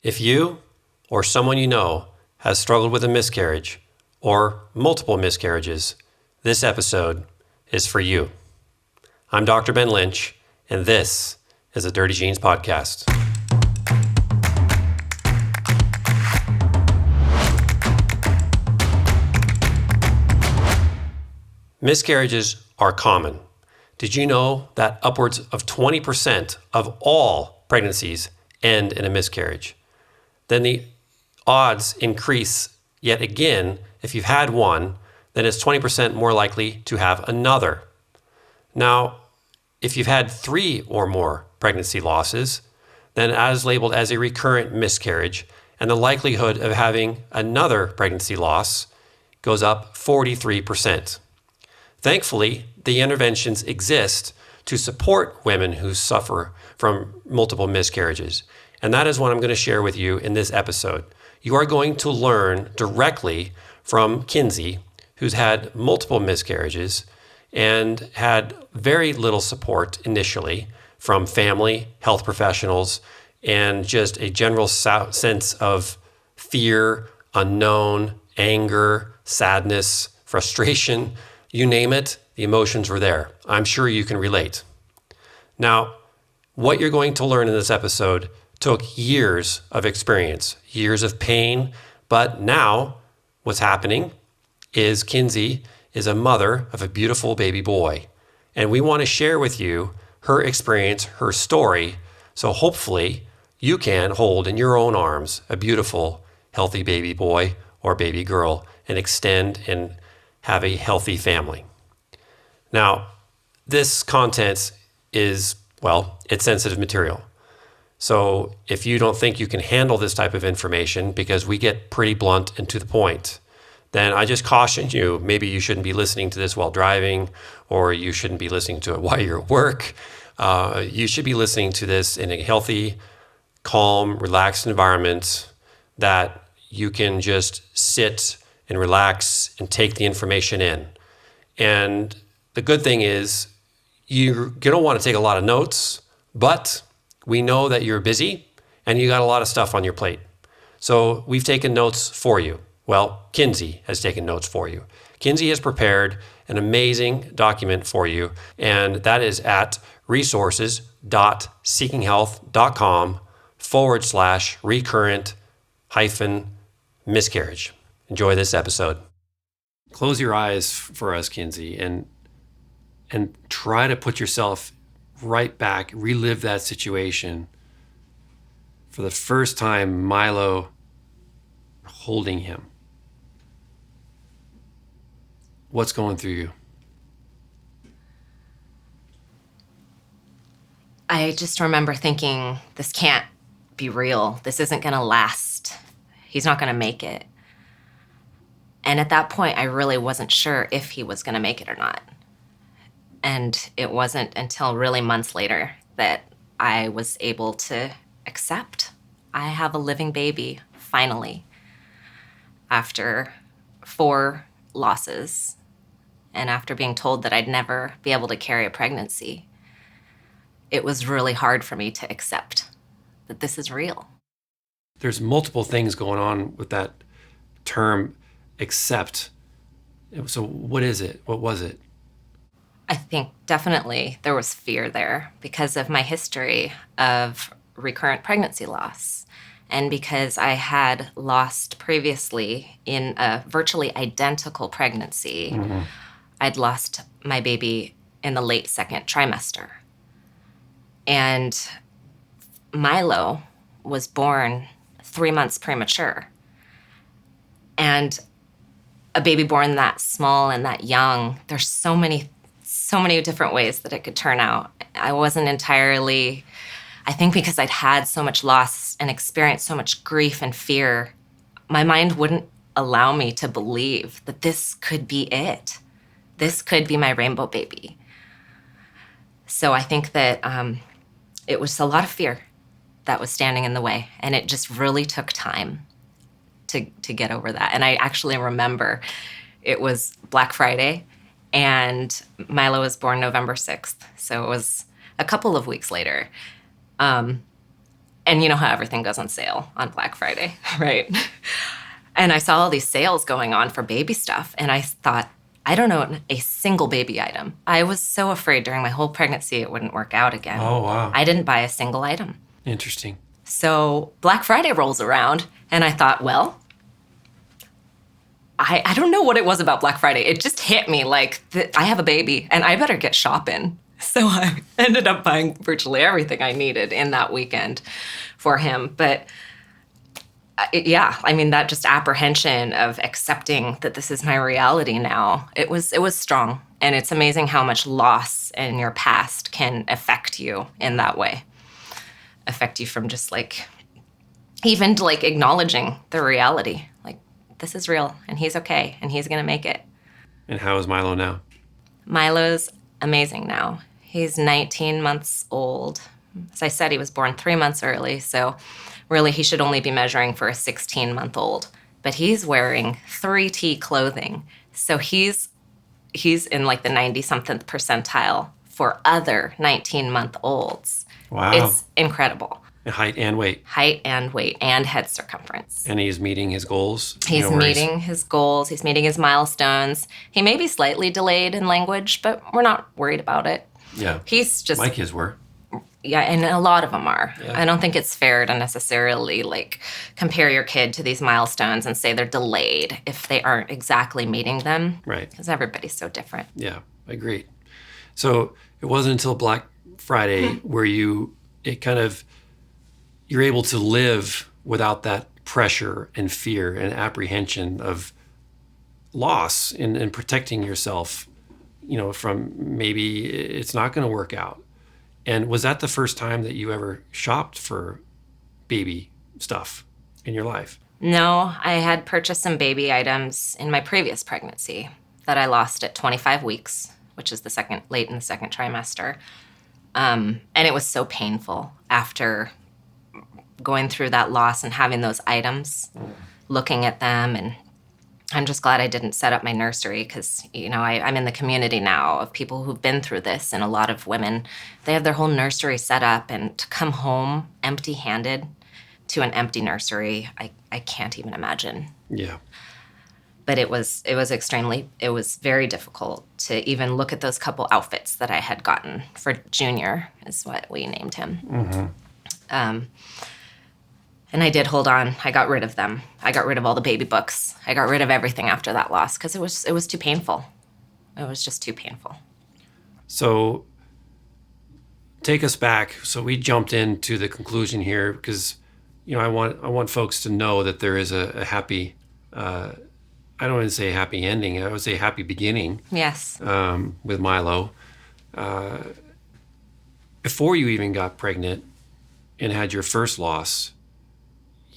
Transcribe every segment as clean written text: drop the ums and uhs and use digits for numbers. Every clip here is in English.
If you or someone you know has struggled with a miscarriage or multiple miscarriages, this episode is for you. I'm Dr. Ben Lynch, and this is the Dirty Genes Podcast. Miscarriages are common. Did you know that upwards of 20% of all pregnancies end in a miscarriage? Then the odds increase yet again. If you've had one, then it's 20% more likely to have another. Now, if you've had 3 or more pregnancy losses, then that is labeled as a recurrent miscarriage, and the likelihood of having another pregnancy loss goes up 43%. Thankfully, the interventions exist to support women who suffer from multiple miscarriages. And that is what I'm going to share with you in this episode. You are going to learn directly from Kinsey, who's had multiple miscarriages and had very little support initially from family, health professionals, and just a general sense of fear, unknown, anger, sadness, frustration. You name it, the emotions were there. I'm sure you can relate. Now, what you're going to learn in this episode took years of experience, years of pain, but now what's happening is Kinsey is a mother of a beautiful baby boy. And we want to share with you her experience, her story, so hopefully you can hold in your own arms a beautiful, healthy baby boy or baby girl and extend and have a healthy family. Now, this content is, it's sensitive material. So if you don't think you can handle this type of information because we get pretty blunt and to the point, then I just caution you, maybe you shouldn't be listening to this while driving, or you shouldn't be listening to it while you're at work. You should be listening to this in a healthy, calm, relaxed environment that you can just sit and relax and take the information in. And the good thing is you don't want to take a lot of notes, but we know that you're busy and you got a lot of stuff on your plate. So we've taken notes for you. Well, Kinsey has taken notes for you. Kinsey has prepared an amazing document for you, and that is at resources.seekinghealth.com/recurrent-miscarriage. Enjoy this episode. Close your eyes for us, Kinsey, and try to put yourself right back, relive that situation. For the first time, Milo holding him. What's going through you? I just remember thinking, this can't be real. This isn't going to last. He's not going to make it. And at that point, I really wasn't sure if he was going to make it or not. And it wasn't until really months later that I was able to accept I have a living baby, finally, after 4 losses and after being told that I'd never be able to carry a pregnancy. It was really hard for me to accept that this is real. There's multiple things going on with that term, accept. So what is it? What was it? I think definitely there was fear there because of my history of recurrent pregnancy loss and because I had lost previously in a virtually identical pregnancy. Mm-hmm. I'd lost my baby in the late 2nd trimester. And Milo was born 3 months premature. And a baby born that small and that young, there's so many different ways that it could turn out. I wasn't entirely, I think because I'd had so much loss and experienced so much grief and fear, my mind wouldn't allow me to believe that this could be it. This could be my rainbow baby. So I think that it was a lot of fear that was standing in the way, and it just really took time to get over that. And I actually remember it was Black Friday, and Milo was born November 6th. So it was a couple of weeks later. And you know how everything goes on sale on Black Friday, right? And I saw all these sales going on for baby stuff. And I thought, I don't know a single baby item. I was so afraid during my whole pregnancy it wouldn't work out again. Oh, wow. I didn't buy a single item. Interesting. So Black Friday rolls around, and I thought, well, I don't know what it was about Black Friday. It just hit me like, I have a baby, and I better get shopping. So I ended up buying virtually everything I needed in that weekend for him. But yeah, I mean, that just apprehension of accepting that this is my reality now, it was strong. And it's amazing how much loss in your past can affect you in that way. Affect you from just like, even like acknowledging the reality. Like, this is real, and he's okay, and he's going to make it. And how is Milo now? Milo's amazing now. He's 19 months old. As I said, he was born 3 months early, so really he should only be measuring for a 16-month-old. But he's wearing 3T clothing, so he's in like the 90-something percentile for other 19-month-olds. Wow. It's incredible. Height and weight. Height and weight and head circumference. And he's meeting his goals? He's meeting his goals. He's meeting his milestones. He may be slightly delayed in language, but we're not worried about it. Yeah. He's just... My kids were. Yeah, and a lot of them are. Yeah. I don't think it's fair to necessarily like compare your kid to these milestones and say they're delayed if they aren't exactly meeting them. Right. Because everybody's so different. Yeah, agreed. So it wasn't until Black Friday where you're able to live without that pressure and fear and apprehension of loss and protecting yourself, from maybe it's not going to work out. And was that the first time that you ever shopped for baby stuff in your life? No, I had purchased some baby items in my previous pregnancy that I lost at 25 weeks, which is late in the second trimester. And it was so painful after going through that loss and having those items, looking at them. And I'm just glad I didn't set up my nursery because, I'm in the community now of people who've been through this. And a lot of women, they have their whole nursery set up. And to come home empty-handed to an empty nursery, I can't even imagine. Yeah. But it was very difficult to even look at those couple outfits that I had gotten for Junior, is what we named him. Mm-hmm. And I did hold on. I got rid of them. I got rid of all the baby books. I got rid of everything after that loss because it was too painful. It was just too painful. So take us back. So we jumped into the conclusion here because, I want folks to know that there is a happy, I don't want to say a happy ending. I would say a happy beginning. Yes. With Milo. Before you even got pregnant and had your first loss,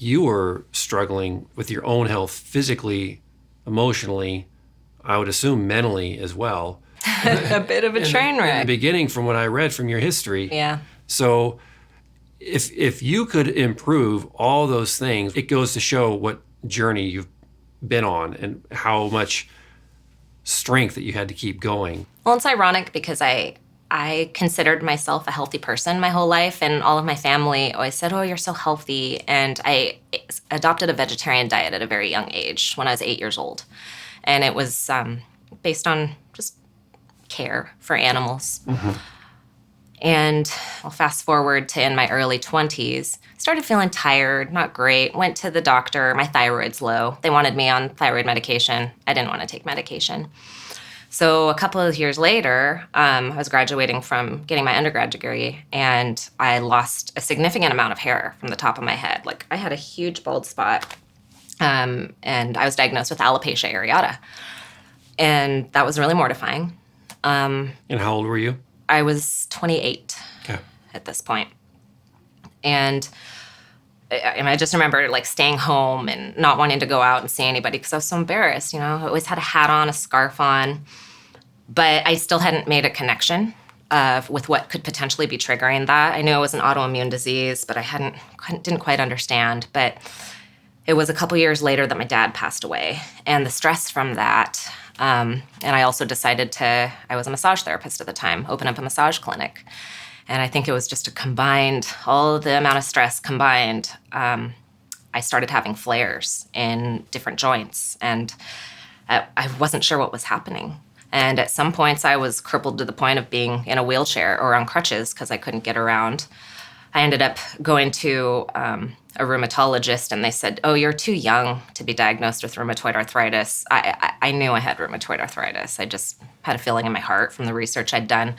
you were struggling with your own health physically, emotionally, I would assume mentally as well. A bit of a train wreck. In the beginning, from what I read from your history. Yeah. So if you could improve all those things, it goes to show what journey you've been on and how much strength that you had to keep going. Well, it's ironic because I considered myself a healthy person my whole life, and all of my family always said, "Oh, you're so healthy." And I adopted a vegetarian diet at a very young age when I was 8 years old. And it was based on just care for animals. Mm-hmm. And I'll fast forward to in my early 20s, started feeling tired, not great, went to the doctor, my thyroid's low. They wanted me on thyroid medication. I didn't want to take medication. So a couple of years later, I was graduating from getting my undergrad degree, and I lost a significant amount of hair from the top of my head. Like, I had a huge bald spot, and I was diagnosed with alopecia areata. And that was really mortifying. And how old were you? I was 28 at this point. And I just remember like staying home and not wanting to go out and see anybody because I was so embarrassed. I always had a hat on, a scarf on, but I still hadn't made a connection with what could potentially be triggering that. I knew it was an autoimmune disease, but I didn't quite understand. But it was a couple years later that my dad passed away, and the stress from that. And I also decided I was a massage therapist at the time, open up a massage clinic. And I think it was just all of the amount of stress combined. I started having flares in different joints, and I wasn't sure what was happening. And at some points, I was crippled to the point of being in a wheelchair or on crutches because I couldn't get around. I ended up going to a rheumatologist, and they said, "Oh, you're too young to be diagnosed with rheumatoid arthritis." I knew I had rheumatoid arthritis. I just had a feeling in my heart from the research I'd done.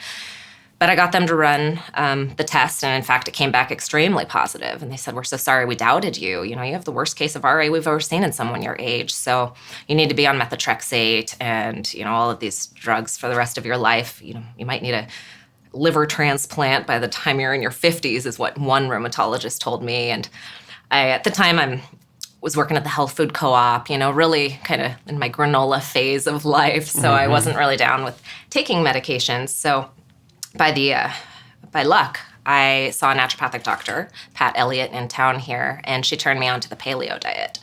But I got them to run the test, and in fact, it came back extremely positive. And they said, "We're so sorry we doubted you. You have the worst case of RA we've ever seen in someone your age. So you need to be on methotrexate and, all of these drugs for the rest of your life. You might need a liver transplant by the time you're in your 50s," is what one rheumatologist told me. And at the time, I was working at the health food co-op, really kind of in my granola phase of life. So I wasn't really down with taking medications. So by luck, I saw a naturopathic doctor, Pat Elliott, in town here, and she turned me on to the paleo diet.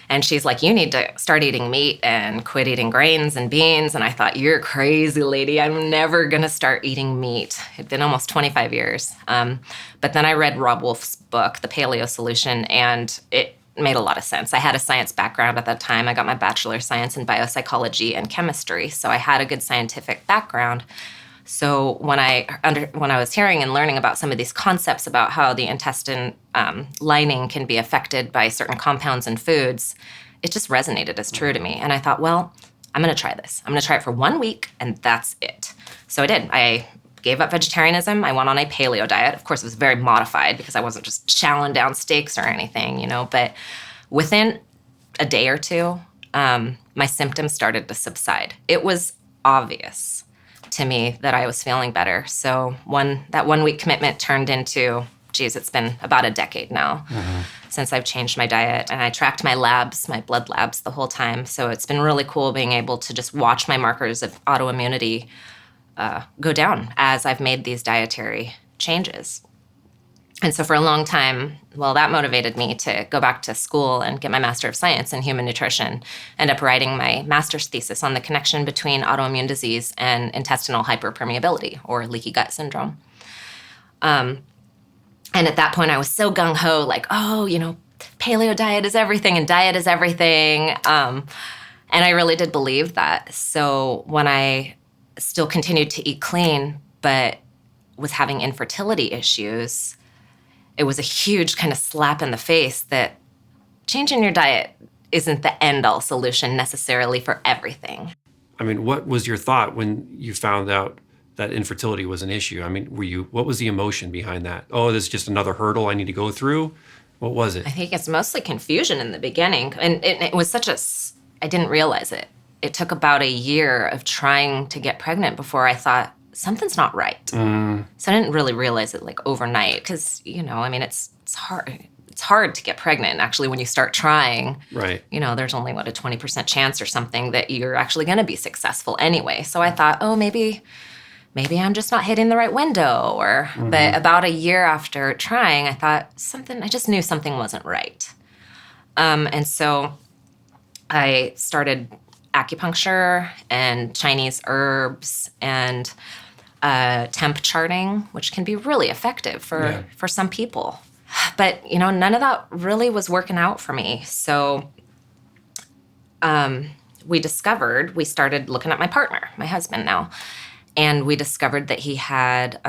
And she's like, "You need to start eating meat and quit eating grains and beans." And I thought, "You're crazy, lady. I'm never going to start eating meat." It'd been almost 25 years. But then I read Rob Wolf's book, The Paleo Solution, and it made a lot of sense. I had a science background at that time. I got my bachelor of science in biopsychology and chemistry, so I had a good scientific background. So when I was hearing and learning about some of these concepts about how the intestine lining can be affected by certain compounds in foods, it just resonated as true to me. And I thought, well, I'm going to try this. I'm going to try it for 1 week, and that's it. So I did. I gave up vegetarianism. I went on a paleo diet. Of course, it was very modified because I wasn't just chowing down steaks or anything, But within a day or two, my symptoms started to subside. It was obvious to me that I was feeling better. So that 1 week commitment turned into, it's been about a decade now since I've changed my diet. And I tracked my blood labs the whole time. So it's been really cool being able to just watch my markers of autoimmunity go down as I've made these dietary changes. And so for a long time, that motivated me to go back to school and get my Master of Science in Human Nutrition. End up writing my master's thesis on the connection between autoimmune disease and intestinal hyperpermeability, or leaky gut syndrome. And at that point, I was so gung-ho, like, paleo diet is everything and diet is everything. And I really did believe that. So when I still continued to eat clean, but was having infertility issues, it was a huge kind of slap in the face that changing your diet isn't the end-all solution necessarily for everything. I mean, what was your thought when you found out that infertility was an issue? I mean, what was the emotion behind that? Oh, this is just another hurdle I need to go through? What was it? I think it's mostly confusion in the beginning. And it was I didn't realize it. It took about a year of trying to get pregnant before I thought, something's not right. So I didn't really realize it overnight because, it's hard. It's hard to get pregnant. Actually, when you start trying, right. There's only a 20% chance or something that you're actually going to be successful anyway. So I thought, oh, maybe I'm just not hitting the right window. But about a year after trying, I thought I just knew something wasn't right. And so I started acupuncture and Chinese herbs and temp charting, which can be really effective for some people. But, none of that really was working out for me. So we started looking at my partner, my husband now, and we discovered that he had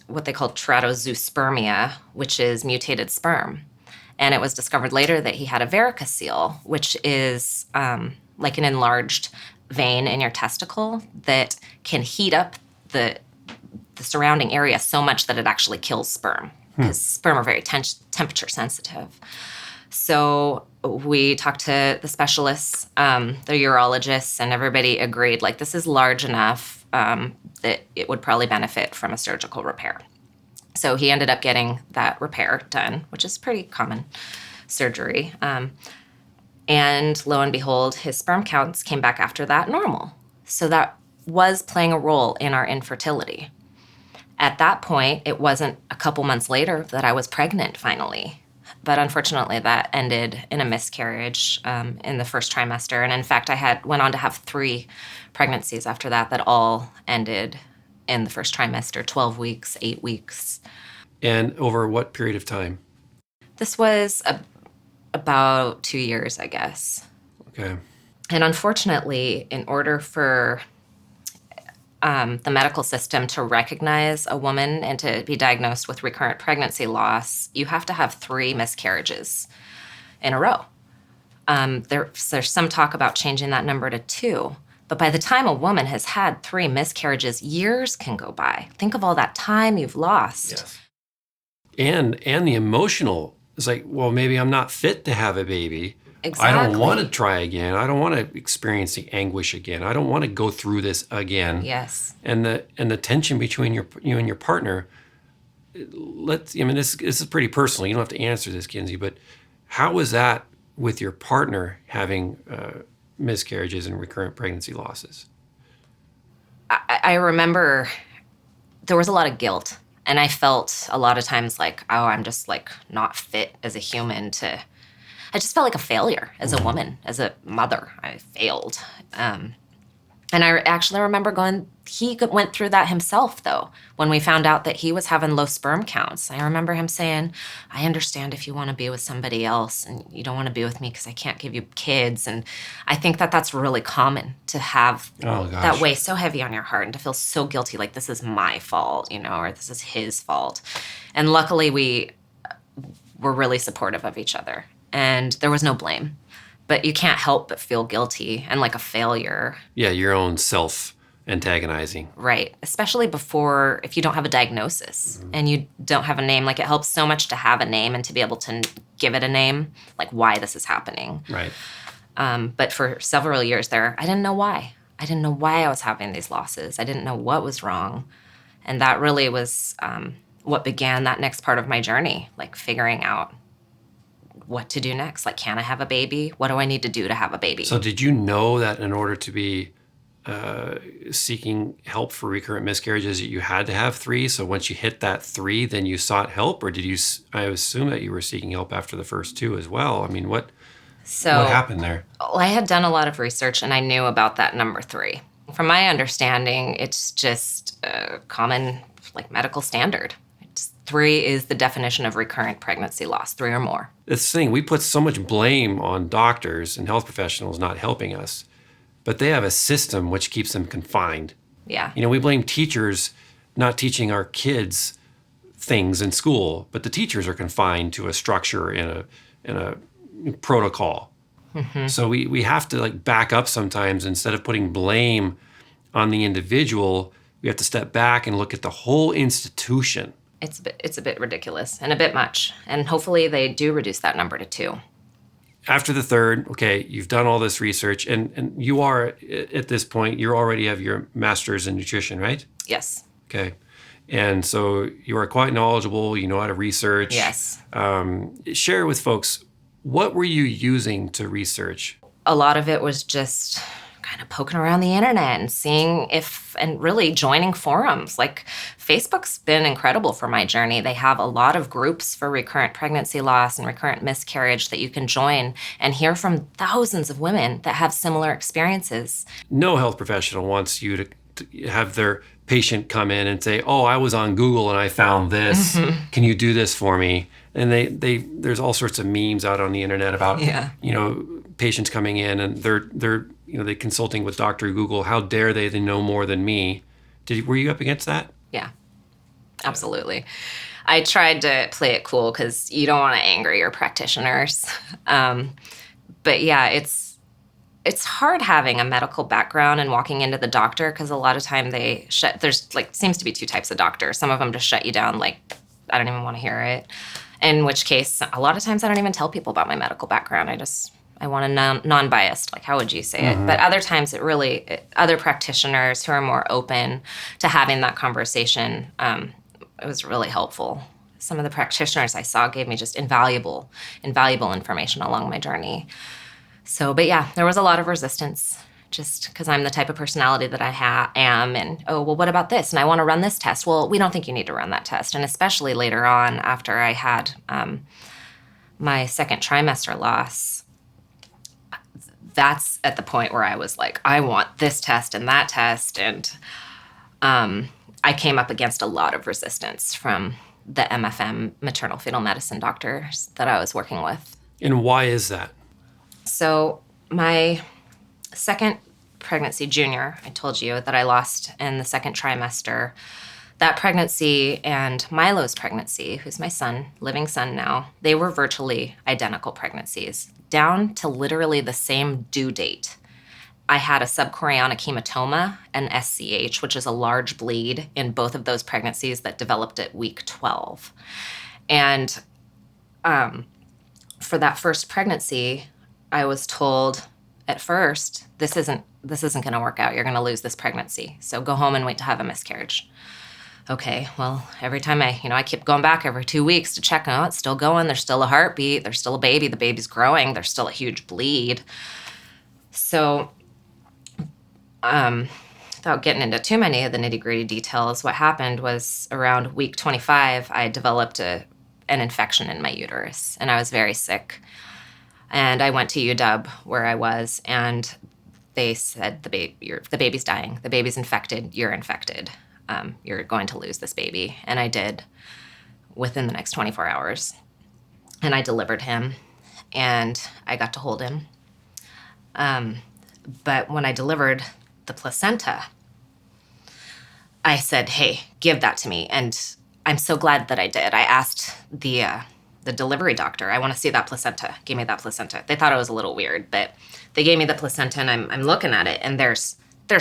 what they call teratozoospermia, which is mutated sperm. And it was discovered later that he had a varicocele, which is like an enlarged vein in your testicle that can heat up the surrounding area so much that it actually kills sperm, because sperm are very temperature sensitive. So we talked to the specialists, the urologists, and everybody agreed, this is large enough that it would probably benefit from a surgical repair. So he ended up getting that repair done, which is pretty common surgery. And lo and behold, his sperm counts came back after that normal. So that was playing a role in our infertility. At that point, it wasn't a couple months later that I was pregnant finally. But unfortunately, that ended in a miscarriage in the first trimester. And in fact, I went on to have 3 pregnancies after that all ended in the first trimester, 12 weeks, 8 weeks. And over what period of time? This was about 2 years, I guess. Okay. And unfortunately, in order for the medical system to recognize a woman and to be diagnosed with recurrent pregnancy loss, you have to have 3 miscarriages in a row. There's some talk about changing that number to 2. But by the time a woman has had 3 miscarriages, years can go by. Think of all that time you've lost. Yes. And the emotional is like, well, maybe I'm not fit to have a baby. Exactly. I don't want to try again. I don't want to experience the anguish again. I don't want to go through this again. Yes. And the tension between you and your partner. This is pretty personal. You don't have to answer this, Kinsey, but how was that with your partner having miscarriages and recurrent pregnancy losses? I remember there was a lot of guilt. And I felt a lot of times like, oh, I'm just like not fit as a human to, I just felt like a failure as a woman, as a mother. I failed. And I actually remember he went through that himself, though, when we found out that he was having low sperm counts. I remember him saying, I understand if you want to be with somebody else and you don't want to be with me because I can't give you kids. And I think that that's really common to have that weigh so heavy on your heart and to feel so guilty, like this is my fault, or this is his fault. And luckily, we were really supportive of each other and there was no blame. But you can't help but feel guilty and like a failure. Yeah, your own self-antagonizing. Right. Especially if you don't have a diagnosis and you don't have a name. Like, it helps so much to have a name and to be able to give it a name, like why this is happening. Right. But for several years there, I didn't know why. I didn't know why I was having these losses. I didn't know what was wrong. And that really was what began that next part of my journey, like figuring out what to do next. Like, can I have a baby? What do I need to do to have a baby? So did you know that in order to be seeking help for recurrent miscarriages, you had to have 3? So once you hit that 3, then you sought help? Or I assume that you were seeking help after the first 2 as well. I mean, what happened there? Well, I had done a lot of research and I knew about that number 3. From my understanding, it's just a common medical standard. 3 is the definition of recurrent pregnancy loss, 3 or more. This thing, we put so much blame on doctors and health professionals not helping us, but they have a system which keeps them confined. Yeah. We blame teachers not teaching our kids things in school, but the teachers are confined to a structure in a protocol. Mm-hmm. So we have to back up sometimes. Instead of putting blame on the individual, we have to step back and look at the whole institution. It's a bit ridiculous and a bit much. And hopefully they do reduce that number to 2. After the 3rd, okay, you've done all this research and you are, at this point, you already have your master's in nutrition, right? Yes. Okay. And so you are quite knowledgeable, you know how to research. Yes. Share with folks, what were you using to research? A lot of it was just kind of poking around the internet and seeing and really joining forums. Like, Facebook's been incredible for my journey. They have a lot of groups for recurrent pregnancy loss and recurrent miscarriage that you can join and hear from thousands of women that have similar experiences. No health professional wants you to have their patient come in and say, oh, I was on Google and I found this. Mm-hmm. Can you do this for me? And there's all sorts of memes out on the internet about, patients coming in and they're consulting with Dr. Google. How dare they know more than me? Were you up against that? Yeah, absolutely. I tried to play it cool because you don't want to anger your practitioners. But yeah, it's hard having a medical background and walking into the doctor because a lot of time there's seems to be 2 types of doctors. Some of them just shut you down I don't even want to hear it. In which case, a lot of times I don't even tell people about my medical background. I want a non-biased, how would you say it? But other times other practitioners who are more open to having that conversation, it was really helpful. Some of the practitioners I saw gave me just invaluable information along my journey. So, but yeah, there was a lot of resistance just because I'm the type of personality that I am. And, oh, well, what about this? And I want to run this test. Well, we don't think you need to run that test. And especially later on after I had my 2nd trimester loss, that's at the point where I was like, I want this test and that test. And I came up against a lot of resistance from the MFM, maternal fetal medicine doctors that I was working with. And why is that? So my second pregnancy, Junior, I told you that I lost in the second trimester. That pregnancy and Milo's pregnancy, who's my son, living son now, they were virtually identical pregnancies, down to literally the same due date. I had a subchorionic hematoma and SCH, which is a large bleed in both of those pregnancies that developed at week 12. And for that first pregnancy, I was told at first, this isn't going to work out. You're going to lose this pregnancy. So go home and wait to have a miscarriage. Okay, well, every time I keep going back every 2 weeks to check, oh, it's still going. There's still a heartbeat. There's still a baby. The baby's growing. There's still a huge bleed. So, without getting into too many of the nitty-gritty details, what happened was around week 25, I developed an infection in my uterus, and I was very sick. And I went to UW where I was, and they said, the baby's dying. The baby's infected. You're infected. You're going to lose this baby. And I did within the next 24 hours. And I delivered him, and I got to hold him. But when I delivered the placenta, I said, hey, give that to me. And I'm so glad that I did. I asked the delivery doctor, I want to see that placenta. Give me that placenta. They thought it was a little weird, but they gave me the placenta, and I'm looking at it, and there's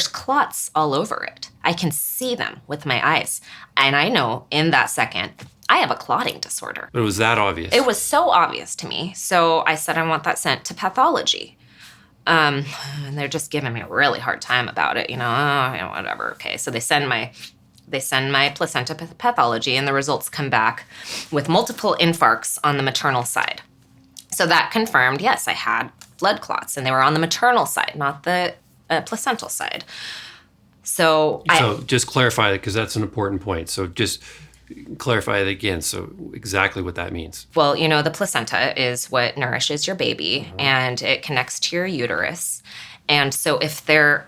clots all over it. I can see them with my eyes. And I know in that second, I have a clotting disorder. But it was that obvious. It was so obvious to me. So I said, I want that sent to pathology. And they're just giving me a really hard time about it. Whatever. Okay. So they send my placenta to pathology, and the results come back with multiple infarcts on the maternal side. So that confirmed, yes, I had blood clots, and they were on the maternal side, not the placental side. So just clarify it, because that's an important point. So just clarify it again. So exactly what that means. Well, the placenta is what nourishes your baby, and it connects to your uterus. And so if your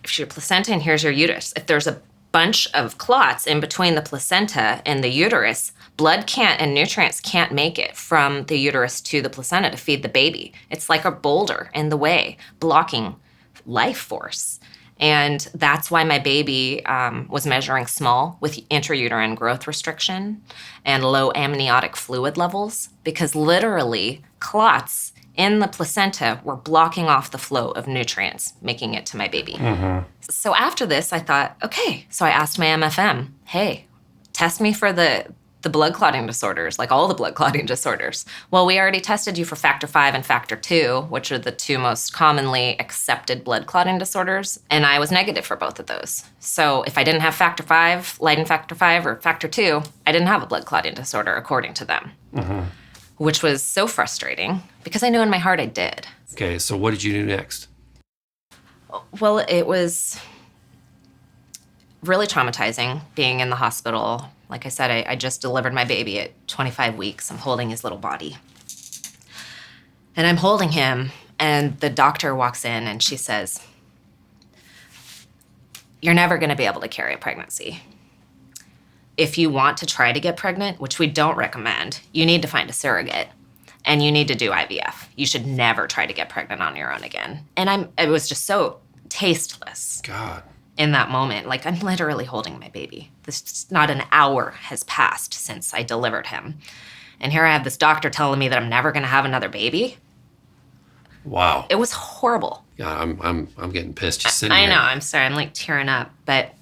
placenta and here's your uterus, if there's a bunch of clots in between the placenta and the uterus, blood can't and nutrients can't make it from the uterus to the placenta to feed the baby. It's like a boulder in the way, blocking life force. And that's why my baby was measuring small with intrauterine growth restriction and low amniotic fluid levels, because literally clots in the placenta were blocking off the flow of nutrients, making it to my baby. So after this, I thought, okay. So I asked my MFM, hey, test me for the blood clotting disorders, like all the blood clotting disorders. Well, we already tested you for factor V and factor II, which are the two most commonly accepted blood clotting disorders, and I was negative for both of those. So if I didn't have factor V, Leiden factor V, or factor II, I didn't have a blood clotting disorder, according to them, which was so frustrating because I knew in my heart I did. Okay, so what did you do next? Well, it was really traumatizing being in the hospital. Like I said, I just delivered my baby at 25 weeks. I'm holding his little body. And I'm holding him, and the doctor walks in, and she says, you're never going to be able to carry a pregnancy. If you want to try to get pregnant, which we don't recommend, you need to find a surrogate, and you need to do IVF. You should never try to get pregnant on your own again. And it was just so tasteless. God. In that moment, like I'm literally holding my baby. Not an hour has passed since I delivered him. And here I have this doctor telling me that I'm never going to have another baby. Wow. It was horrible. Yeah, I'm getting pissed just sitting I here. know, I'm sorry. I'm like tearing up, but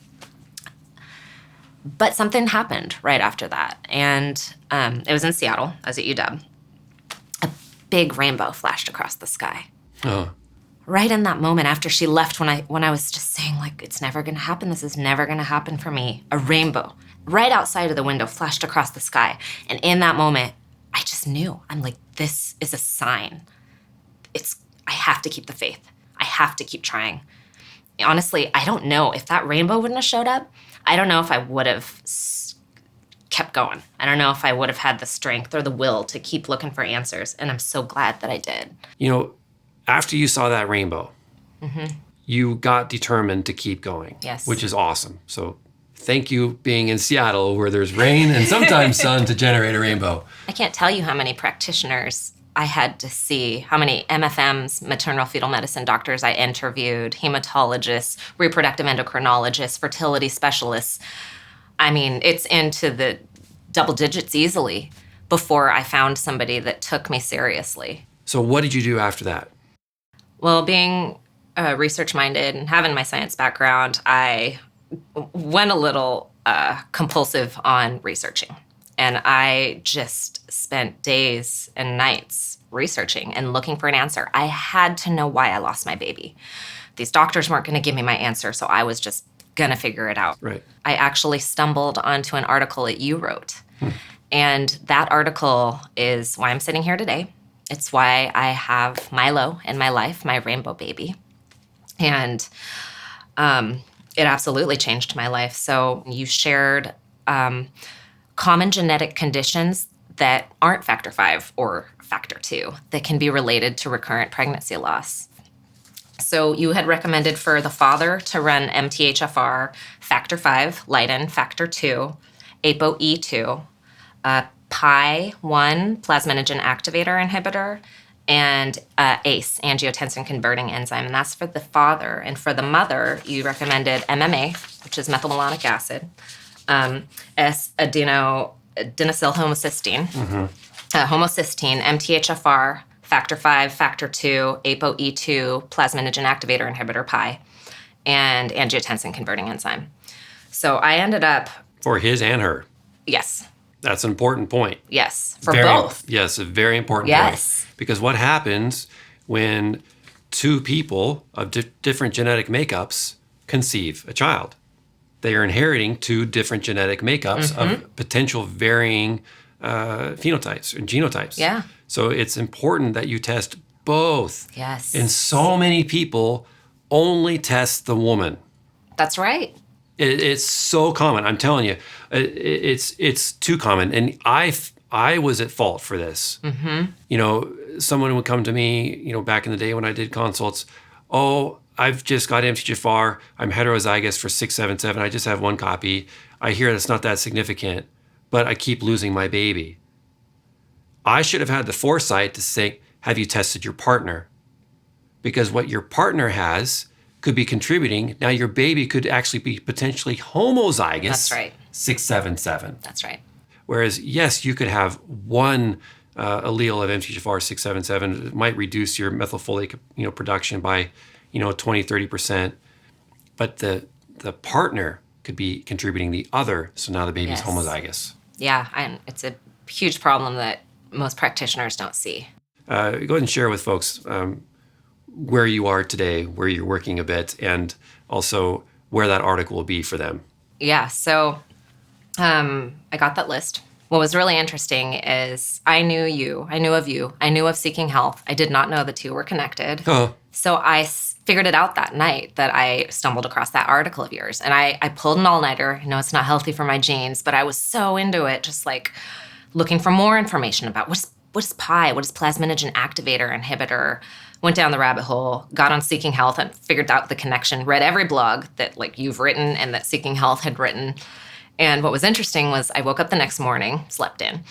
something happened right after that. And it was in Seattle. I was at UW. A big rainbow flashed across the sky. Oh. Right in that moment after she left, when I was just saying, like, it's never going to happen. This is never going to happen for me. A rainbow right outside of the window flashed across the sky. And in that moment, I just knew. I'm like, this is a sign. I have to keep the faith. I have to keep trying. Honestly, I don't know if that rainbow wouldn't have showed up. I don't know if I would have kept going. I don't know if I would have had the strength or the will to keep looking for answers. And I'm so glad that I did. After you saw that rainbow, you got determined to keep going. Yes. Which is awesome. So Thank you being in Seattle where there's rain and sometimes sun to generate a rainbow. I can't tell you how many practitioners I had to see, how many MFMs, maternal fetal medicine doctors I interviewed, hematologists, reproductive endocrinologists, fertility specialists. I mean, it's into the double digits easily before I found somebody that took me seriously. So what did you do after that? Well, being research-minded and having my science background, I went a little compulsive on researching. And I just spent days and nights researching and looking for an answer. I had to know why I lost my baby. These doctors weren't going to give me my answer, so I was just going to figure it out. Right. I actually stumbled onto an article that you wrote. And that article is why I'm sitting here today. It's why I have Milo in my life, my rainbow baby. And it absolutely changed my life. So you shared common genetic conditions that aren't factor 5 or factor 2 that can be related to recurrent pregnancy loss. So you had recommended for the father to run MTHFR, factor 5, Leiden, factor 2, ApoE2, PI1, plasminogen activator inhibitor, and ACE, angiotensin converting enzyme, and that's for the father. And for the mother, you recommended MMA, which is methylmalonic acid, S-adenylyl homocysteine, homocysteine, MTHFR, factor 5, factor 2, ApoE2, plasminogen activator inhibitor, PI, and angiotensin converting enzyme. So I ended up... For his and her. Yes. That's an important point. Yes, for both. Yes, a very important point. Because what happens when two people of different genetic makeups conceive a child? They are inheriting two different genetic makeups of potential varying phenotypes and genotypes. Yeah. So it's important that you test both. Yes. And so many people only test the woman. That's right. It's so common. I'm telling you, it's too common. And I was at fault for this. You know, someone would come to me, you know, back in the day when I did consults. Oh, I've just got MTHFR. I'm heterozygous for 677. I just have one copy. I hear that's not that significant, but I keep losing my baby. I should have had the foresight to say, have you tested your partner? Because what your partner has could be contributing. Now your baby could actually be potentially homozygous. That's right. 677. That's right. Whereas, yes, you could have one allele of MTHFR 677. It might reduce your methylfolate, you know, production by, you know, 20, 30%. But the partner could be contributing the other, so now the baby's homozygous. Yeah, and it's a huge problem that most practitioners don't see. Go ahead and share with folks where you are today, where you're working a bit, and also where that article will be for them. Yeah, so I got that list. What was really interesting is I knew you, I knew of you, I knew of Seeking Health. I did not know the two were connected. So I figured it out that night that I stumbled across that article of yours. And I pulled an all-nighter. I know it's not healthy for my genes, but I was so into it, just like looking for more information about what is PI, what is plasminogen activator inhibitor. Went down the rabbit hole, got on Seeking Health and figured out the connection, read every blog that like you've written and that Seeking Health had written. And what was interesting was I woke up the next morning, slept in,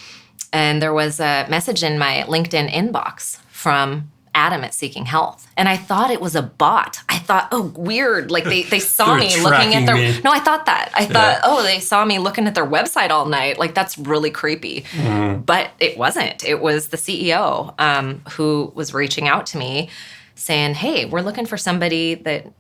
and there was a message in my LinkedIn inbox from Adam at Seeking Health. And I thought it was a bot. I thought, oh, weird. Like they saw me looking at their... Me. No, I thought that. I thought, oh, they saw me looking at their website all night. Like that's really creepy. But it wasn't. It was the CEO who was reaching out to me saying, hey, we're looking for somebody that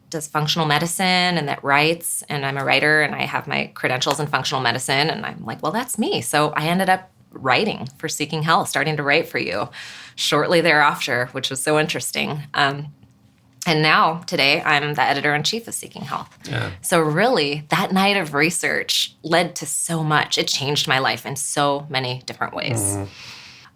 does functional medicine and that writes. And I'm a writer and I have my credentials in functional medicine. And I'm like, well, that's me. So I ended up writing for Seeking Health, starting to write for you shortly thereafter, which was so interesting. And now, today, I'm the editor-in-chief of Seeking Health. Yeah. So really, that night of research led to so much. It changed my life in so many different ways.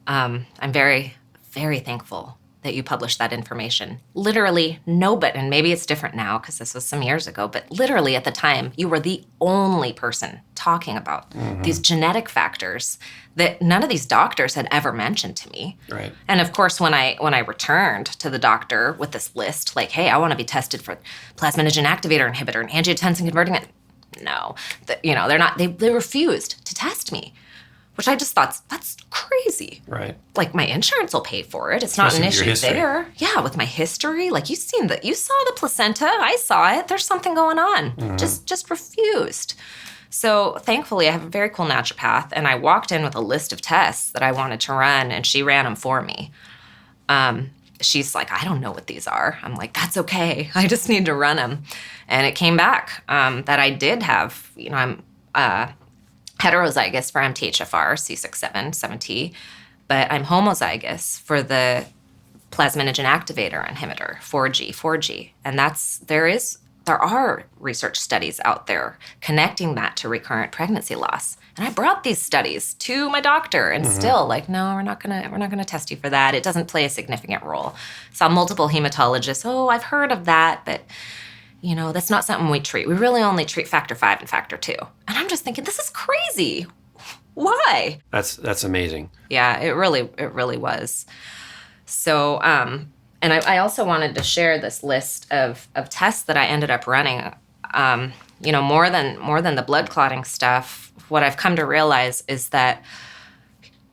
I'm very, very thankful that you published that information. Literally nobody, and maybe it's different now because this was some years ago, but literally at the time, you were the only person talking about these genetic factors that none of these doctors had ever mentioned to me. Right. And of course, when I returned to the doctor with this list, like, hey, I want to be tested for plasminogen activator inhibitor and angiotensin converting, no. They're not, they refused to test me, which I just thought, that's crazy. Right. Like, my insurance will pay for it. It's not an Especially with your issue history. there. Yeah, with my history, like, you saw the placenta. I saw it. There's something going on. Just refused. So thankfully, I have a very cool naturopath, and I walked in with a list of tests that I wanted to run, and she ran them for me. She's like, I don't know what these are. I'm like, that's okay. I just need to run them. And it came back that I did have, I'm heterozygous for MTHFR, C67, 7T, but I'm homozygous for the plasminogen activator inhibitor, 4G. And there are research studies out there connecting that to recurrent pregnancy loss. And I brought these studies to my doctor, and still, like, no, we're not gonna test you for that. It doesn't play a significant role. Saw multiple hematologists. Oh, I've heard of that, but that's not something we treat. We really only treat factor 5 and factor 2. And I'm just thinking, this is crazy. Why? That's amazing. Yeah, it really was. So, and I also wanted to share this list of tests that I ended up running. More than the blood clotting stuff, what I've come to realize is that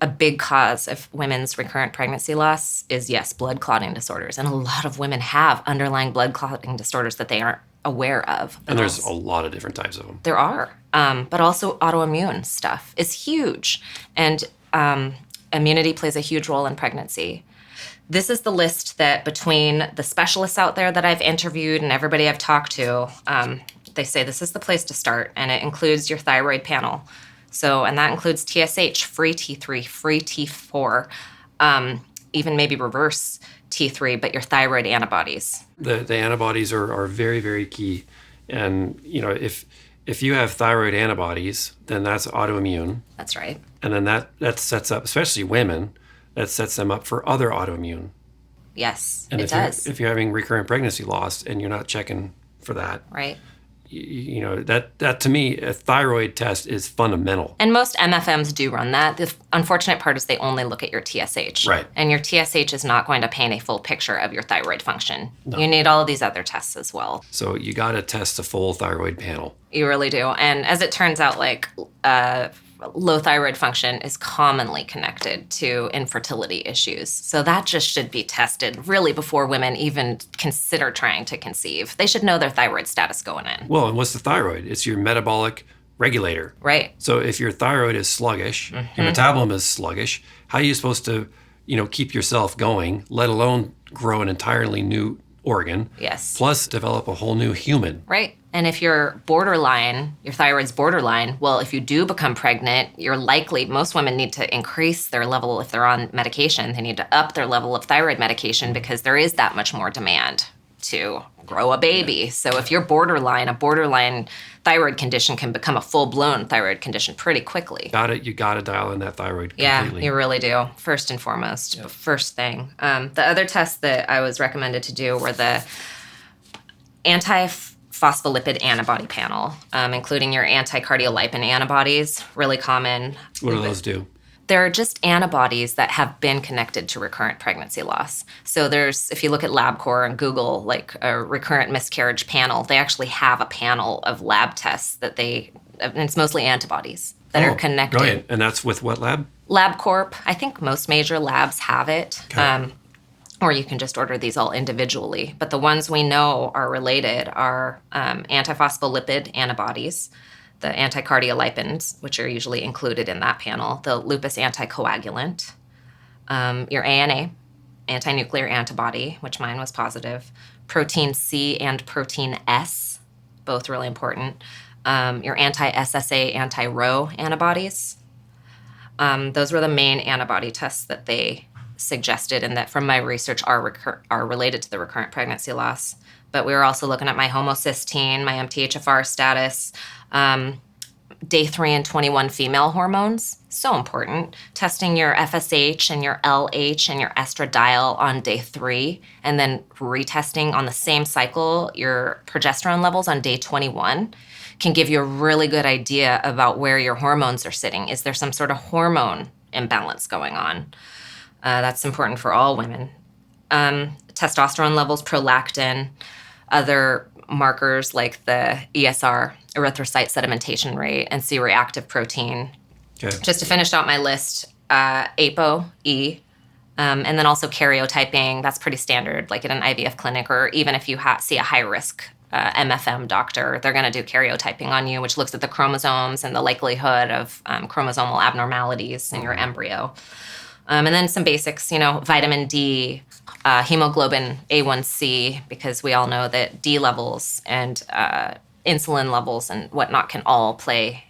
a big cause of women's recurrent pregnancy loss is, yes, blood clotting disorders. And a lot of women have underlying blood clotting disorders that they aren't aware of. And there's a lot of different types of them. There are. But also autoimmune stuff is huge. And immunity plays a huge role in pregnancy. This is the list that, between the specialists out there that I've interviewed and everybody I've talked to, they say this is the place to start, and it includes your thyroid panel. So, and that includes TSH, free T3, free T4, even maybe reverse T3, but your thyroid antibodies. The antibodies are very, very key. And, if you have thyroid antibodies, then that's autoimmune. That's right. And then that sets up, especially women, that sets them up for other autoimmune. Yes, And it does. if you're having recurrent pregnancy loss and you're not checking for that, Right. That to me, a thyroid test is fundamental. And most MFMs do run that. The unfortunate part is they only look at your TSH. Right. And your TSH is not going to paint a full picture of your thyroid function. No. You need all of these other tests as well. So you got to test the full thyroid panel. You really do. And as it turns out, low thyroid function is commonly connected to infertility issues. So that just should be tested really before women even consider trying to conceive. They should know their thyroid status going in. Well, and what's the thyroid? It's your metabolic regulator. Right. So if your thyroid is sluggish, your metabolism is sluggish, how are you supposed to, keep yourself going, let alone grow an entirely new organ? Yes. Plus develop a whole new human. Right. And if you're borderline, your thyroid's borderline, well, if you do become pregnant, most women need to increase their level, if they're on medication, they need to up their level of thyroid medication because there is that much more demand to grow a baby. Yeah. So if you're borderline, a borderline thyroid condition can become a full-blown thyroid condition pretty quickly. You got to dial in that thyroid completely. Yeah, you really do. First and foremost, first thing. The other tests that I was recommended to do were the antiphospholipid antibody panel, including your anticardiolipin antibodies, really common. What do those do? They're just antibodies that have been connected to recurrent pregnancy loss. So if you look at LabCorp and Google, like a recurrent miscarriage panel, they actually have a panel of lab tests and it's mostly antibodies that are connected. Brilliant. And that's with what lab? LabCorp. I think most major labs have it. Okay. Or you can just order these all individually. But the ones we know are related are antiphospholipid antibodies, the anticardiolipins, which are usually included in that panel, the lupus anticoagulant, your ANA, anti-nuclear antibody, which mine was positive, protein C and protein S, both really important, your anti-SSA, anti-Rho antibodies. Those were the main antibody tests that they suggested and that from my research are related to the recurrent pregnancy loss. But we were also looking at my homocysteine, my MTHFR status, day 3 and 21 female hormones, so important. Testing your FSH and your LH and your estradiol on day 3, and then retesting on the same cycle your progesterone levels on day 21 can give you a really good idea about where your hormones are sitting. Is there some sort of hormone imbalance going on? That's important for all women. Testosterone levels, prolactin, other markers like the ESR, erythrocyte sedimentation rate, and C-reactive protein. Okay. Just to finish out my list, ApoE, and then also karyotyping. That's pretty standard, like at an IVF clinic, or even if you see a high-risk MFM doctor, they're going to do karyotyping on you, which looks at the chromosomes and the likelihood of chromosomal abnormalities in your embryo. And then some basics, vitamin D, hemoglobin A1C, because we all know that D levels and insulin levels and whatnot can all play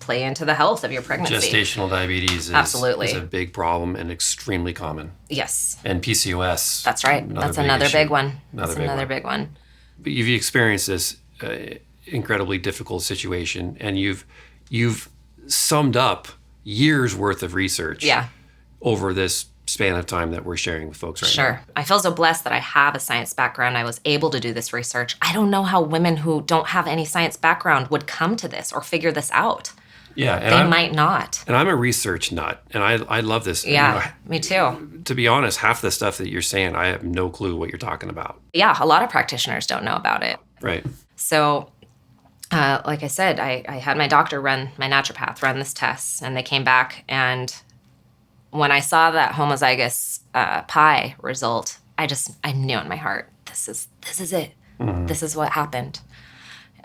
into the health of your pregnancy. Gestational diabetes is a big problem and extremely common. Yes. And PCOS. That's right. That's another big one. That's another big one. But you've experienced this incredibly difficult situation, and you've summed up years worth of research over this span of time that we're sharing with folks right now. Sure. I feel so blessed that I have a science background. I was able to do this research. I don't know how women who don't have any science background would come to this or figure this out. Yeah, and they might not. And I'm a research nut, and I love this. Yeah, me too. To be honest, half the stuff that you're saying, I have no clue what you're talking about. Yeah, a lot of practitioners don't know about it. Right. So, like I said, I had my doctor my naturopath run this test, and they came back, and when I saw that homozygous pi result, I knew in my heart, this is it. Mm-hmm. This is what happened.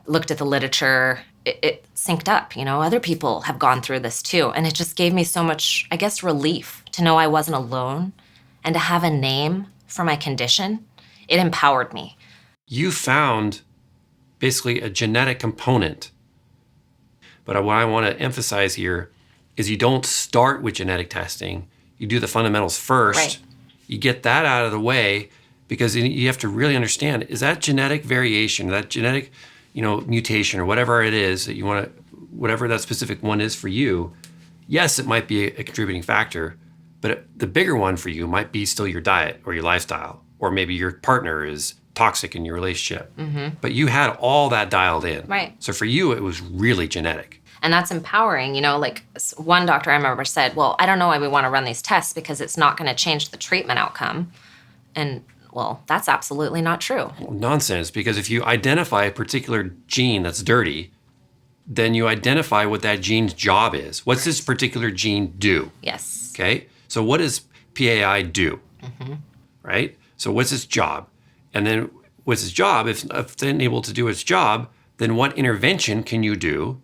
Looked at the literature. It synced up, other people have gone through this too. And it just gave me so much, I guess, relief to know I wasn't alone and to have a name for my condition. It empowered me. You found basically a genetic component. But what I want to emphasize here is you don't start with genetic testing. You do the fundamentals first. Right. You get that out of the way, because you have to really understand, is that genetic variation, that genetic mutation or whatever it is that you want to, whatever that specific one is for you, yes, it might be a contributing factor, but the bigger one for you might be still your diet or your lifestyle, or maybe your partner is toxic in your relationship. Mm-hmm. But you had all that dialed in. Right. So for you, it was really genetic. And that's empowering. Like one doctor I remember said, well, I don't know why we want to run these tests because it's not going to change the treatment outcome. And well, that's absolutely not true. Nonsense, because if you identify a particular gene that's dirty, then you identify what that gene's job is. What's this particular gene do? Yes. Okay, so what does PAI do? Mm-hmm. Right? So what's its job? And then what's its job? If it's unable to do its job, then what intervention can you do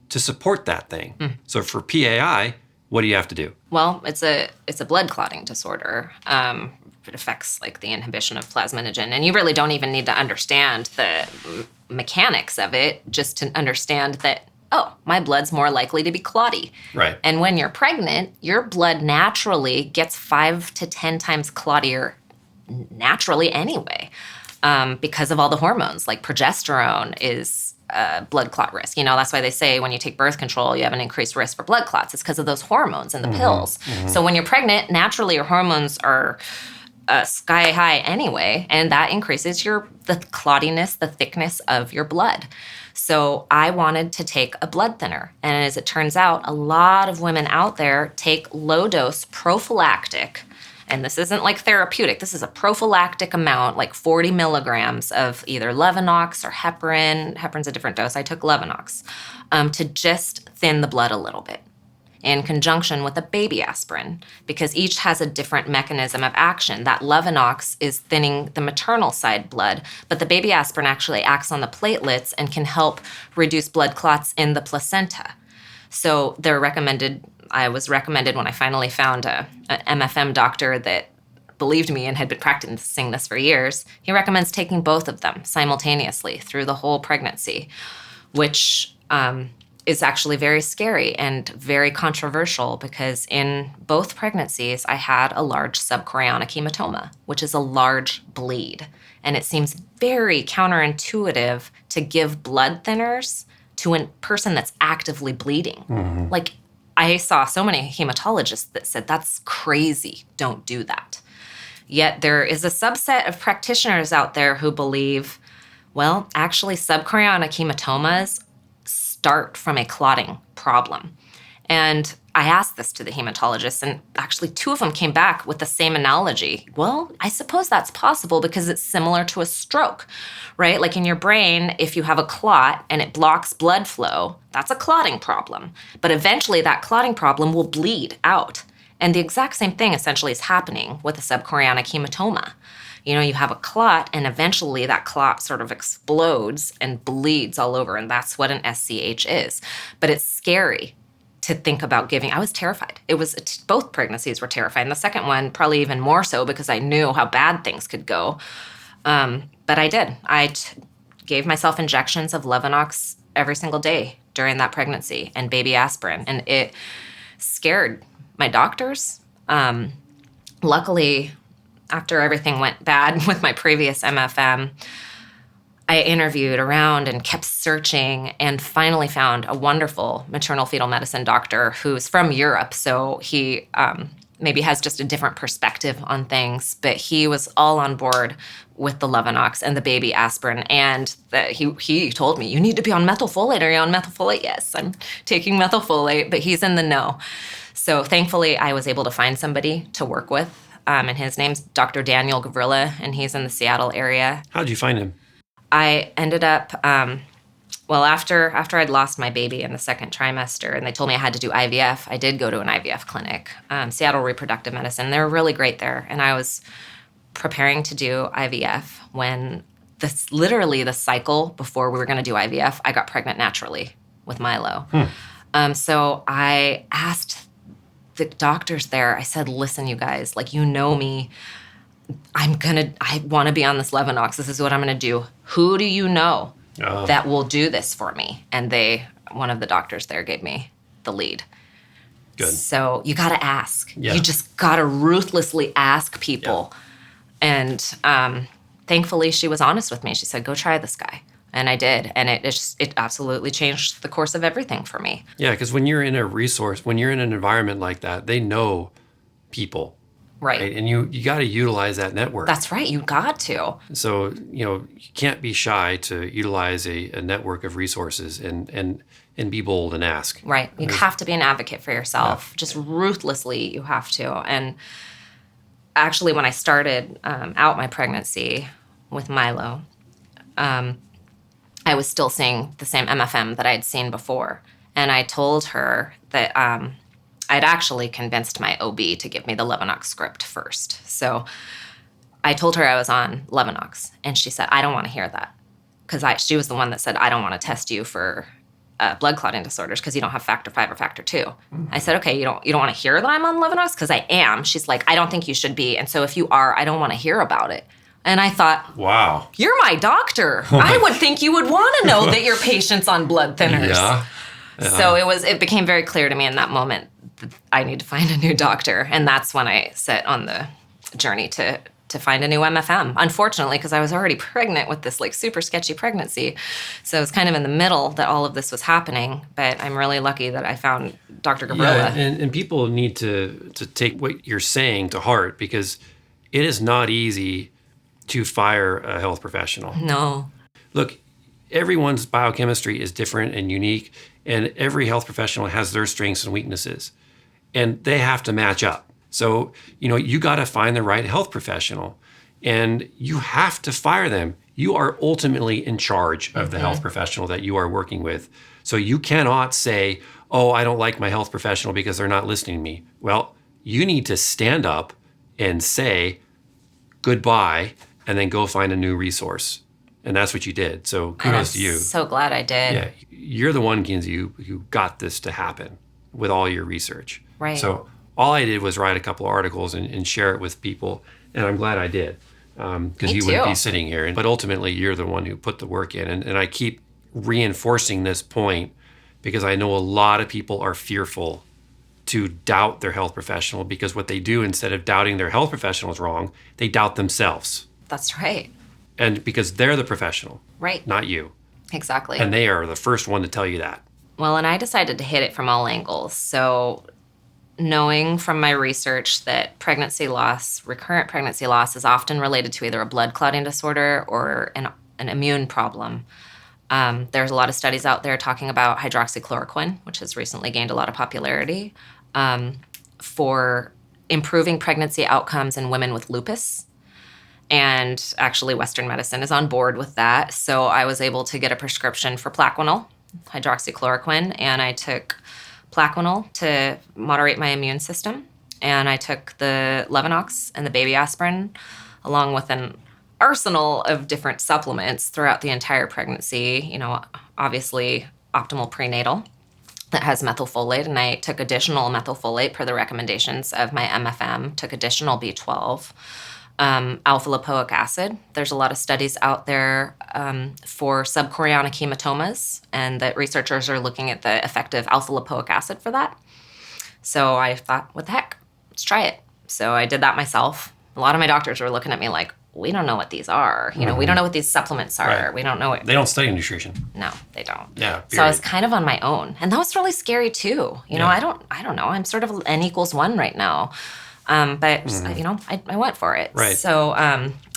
to support that thing? Mm. So for PAI, what do you have to do? Well, it's a blood clotting disorder. It affects like the inhibition of plasminogen, and you really don't even need to understand the mechanics of it just to understand that, oh, my blood's more likely to be clotty. Right. And when you're pregnant, your blood naturally gets 5 to 10 times clottier naturally anyway, because of all the hormones. Like progesterone is blood clot risk. That's why they say when you take birth control, you have an increased risk for blood clots. It's because of those hormones in the pills. Mm-hmm. So when you're pregnant, naturally your hormones are sky high anyway, and that increases the clottiness, the thickness of your blood. So I wanted to take a blood thinner. And as it turns out, a lot of women out there take low-dose prophylactic, and this isn't like therapeutic, this is a prophylactic amount, like 40 milligrams of either Levinox or heparin. Heparin's a different dose. I took Levinox to just thin the blood a little bit, in conjunction with a baby aspirin, because each has a different mechanism of action. That Levinox is thinning the maternal side blood, but the baby aspirin actually acts on the platelets and can help reduce blood clots in the placenta. So I was recommended when I finally found an MFM doctor that believed me and had been practicing this for years. He recommends taking both of them simultaneously through the whole pregnancy, which is actually very scary and very controversial, because in both pregnancies, I had a large subchorionic hematoma, which is a large bleed. And it seems very counterintuitive to give blood thinners to a person that's actively bleeding. Mm-hmm. Like, I saw so many hematologists that said, that's crazy, don't do that. Yet there is a subset of practitioners out there who believe, well, actually subchorionic hematomas start from a clotting problem. And I asked this to the hematologist, and actually 2 of them came back with the same analogy. Well, I suppose that's possible because it's similar to a stroke, right? Like in your brain, if you have a clot and it blocks blood flow, that's a clotting problem. But eventually that clotting problem will bleed out. And the exact same thing essentially is happening with a subchorionic hematoma. You have a clot, and eventually that clot sort of explodes and bleeds all over, and that's what an SCH is. But it's scary to think about giving. I was terrified. Both pregnancies were terrifying. The second one, probably even more so because I knew how bad things could go. But I did. Gave myself injections of Levinox every single day during that pregnancy and baby aspirin. And it scared my doctors. Luckily, after everything went bad with my previous MFM, I interviewed around and kept searching and finally found a wonderful maternal fetal medicine doctor who's from Europe. So he maybe has just a different perspective on things, but he was all on board with the Levinox and the baby aspirin. And he told me, you need to be on methylfolate. Are you on methylfolate? Yes, I'm taking methylfolate, but he's in the know. So thankfully, I was able to find somebody to work with. And his name's Dr. Daniel Gavrilla, and he's in the Seattle area. How did you find him? I ended up, after I'd lost my baby in the second trimester and they told me I had to do IVF, I did go to an IVF clinic, Seattle Reproductive Medicine. They were really great there. And I was preparing to do IVF when literally the cycle before we were going to do IVF, I got pregnant naturally with Milo. So I asked the doctors there, I said, listen, you guys, like, you know me. I want to be on this Levinox. This is what I'm going to do. Who do you know that will do this for me? And one of the doctors there gave me the lead. Good. So you got to ask. Yeah. You just got to ruthlessly ask people. Yeah. And thankfully she was honest with me. She said, go try this guy. And I did. And it absolutely changed the course of everything for me. Yeah, because when you're in an environment like that, they know people. Right. And you got to utilize that network. That's right. You got to. So, you can't be shy to utilize a network of resources and be bold and ask. Right. You have to be an advocate for yourself. Yeah. Just ruthlessly, you have to. And actually, when I started out my pregnancy with Milo, I was still seeing the same MFM that I'd seen before. And I told her that I'd actually convinced my OB to give me the Levinox script first. So I told her I was on Levinox, and she said, I don't want to hear that. Because she was the one that said, I don't want to test you for blood clotting disorders because you don't have factor 5 or factor 2. Mm-hmm. I said, okay, you don't want to hear that I'm on Levinox? Because I am. She's like, I don't think you should be. And so if you are, I don't want to hear about it. And I thought, wow, you're my doctor. I would think you would want to know that your patient's on blood thinners. Yeah. So it became very clear to me in that moment that I need to find a new doctor. And that's when I set on the journey to find a new MFM. Unfortunately, because I was already pregnant with this like super sketchy pregnancy. So it was kind of in the middle that all of this was happening. But I'm really lucky that I found Dr. Gavrilla. Yeah, and people need to take what you're saying to heart, because it is not easy to fire a health professional. No. Look, everyone's biochemistry is different and unique, and every health professional has their strengths and weaknesses, and they have to match up. So, you got to find the right health professional, and you have to fire them. You are ultimately in charge of the health professional that you are working with. So you cannot say, oh, I don't like my health professional because they're not listening to me. Well, you need to stand up and say goodbye and then go find a new resource. And that's what you did. So kudos to you. So glad I did. Yeah, you're the one, Kinsey, who got this to happen with all your research. Right. So all I did was write a couple of articles and share it with people. And I'm glad I did, because you wouldn't be sitting here. But ultimately, you're the one who put the work in. And I keep reinforcing this point because I know a lot of people are fearful to doubt their health professional, because what they do, instead of doubting their health professional is wrong, they doubt themselves. That's right. And because they're the professional, right? Not you. Exactly. And they are the first one to tell you that. Well, and I decided to hit it from all angles. So knowing from my research that pregnancy loss, recurrent pregnancy loss, is often related to either a blood clotting disorder or an immune problem. There's a lot of studies out there talking about hydroxychloroquine, which has recently gained a lot of popularity. for improving pregnancy outcomes in women with lupus. And actually, Western medicine is on board with that. So I was able to get a prescription for Plaquenil, hydroxychloroquine, and I took Plaquenil to moderate my immune system. And I took the Levinox and the baby aspirin, along with an arsenal of different supplements throughout the entire pregnancy. Obviously, optimal prenatal that has methylfolate, and I took additional methylfolate per the recommendations of my MFM, took additional B12. Alpha lipoic acid. There's a lot of studies out there for subchorionic hematomas, and that researchers are looking at the effect of alpha lipoic acid for that. So I thought, what the heck? Let's try it. So I did that myself. A lot of my doctors were looking at me like, we don't know what these are. We don't know what these supplements are. Right. We don't know what... They don't study nutrition. No, they don't. Yeah, period. So I was kind of on my own. And that was really scary too. I don't know. I'm sort of N equals 1 right now. But I went for it. Right. So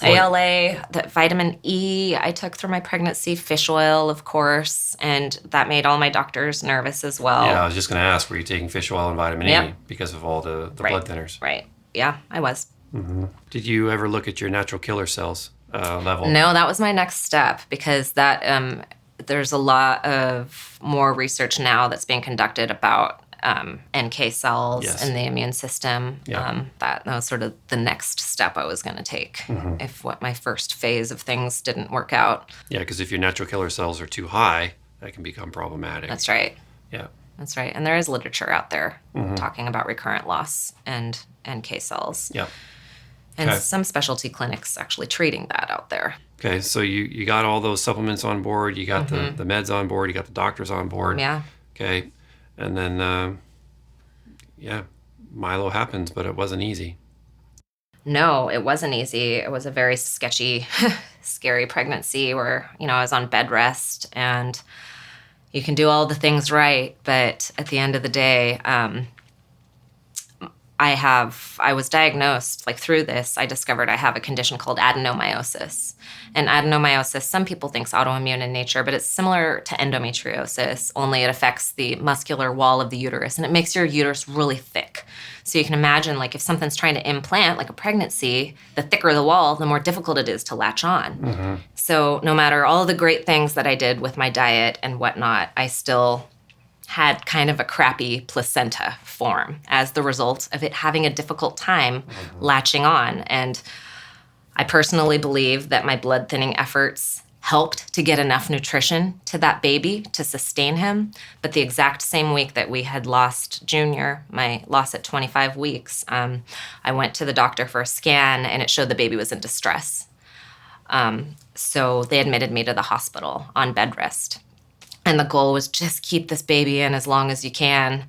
ALA, the vitamin E I took through my pregnancy, fish oil, of course, and that made all my doctors nervous as well. Yeah, I was just going to ask, were you taking fish oil and vitamin E because of all the blood thinners? Right. Yeah, I was. Mm-hmm. Did you ever look at your natural killer cells level? No, that was my next step, because that there's a lot of more research now that's being conducted about NK cells in the immune system. Yeah. That was sort of the next step I was going to take if my first phase of things didn't work out. Yeah, because if your natural killer cells are too high, that can become problematic. That's right. Yeah. That's right. And there is literature out there talking about recurrent loss and NK cells. Yeah. And some specialty clinics actually treating that out there. Okay, so you got all those supplements on board, you got the meds on board, you got the doctors on board. Yeah. Okay, and then, Milo happens, but it wasn't easy. No, it wasn't easy. It was a very sketchy, scary pregnancy where, I was on bed rest, and you can do all the things right, but at the end of the day, I was diagnosed, through this, I discovered I have a condition called adenomyosis. And adenomyosis, some people think is autoimmune in nature, but it's similar to endometriosis, only it affects the muscular wall of the uterus, and it makes your uterus really thick. So you can imagine, if something's trying to implant, like a pregnancy, the thicker the wall, the more difficult it is to latch on. So no matter all the great things that I did with my diet and whatnot, I still had kind of a crappy placenta form as the result of it having a difficult time latching on. And I personally believe that my blood thinning efforts helped to get enough nutrition to that baby to sustain him. But the exact same week that we had lost Junior, my loss at 25 weeks, I went to the doctor for a scan, and it showed the baby was in distress. So they admitted me to the hospital on bed rest. And the goal was just keep this baby in as long as you can.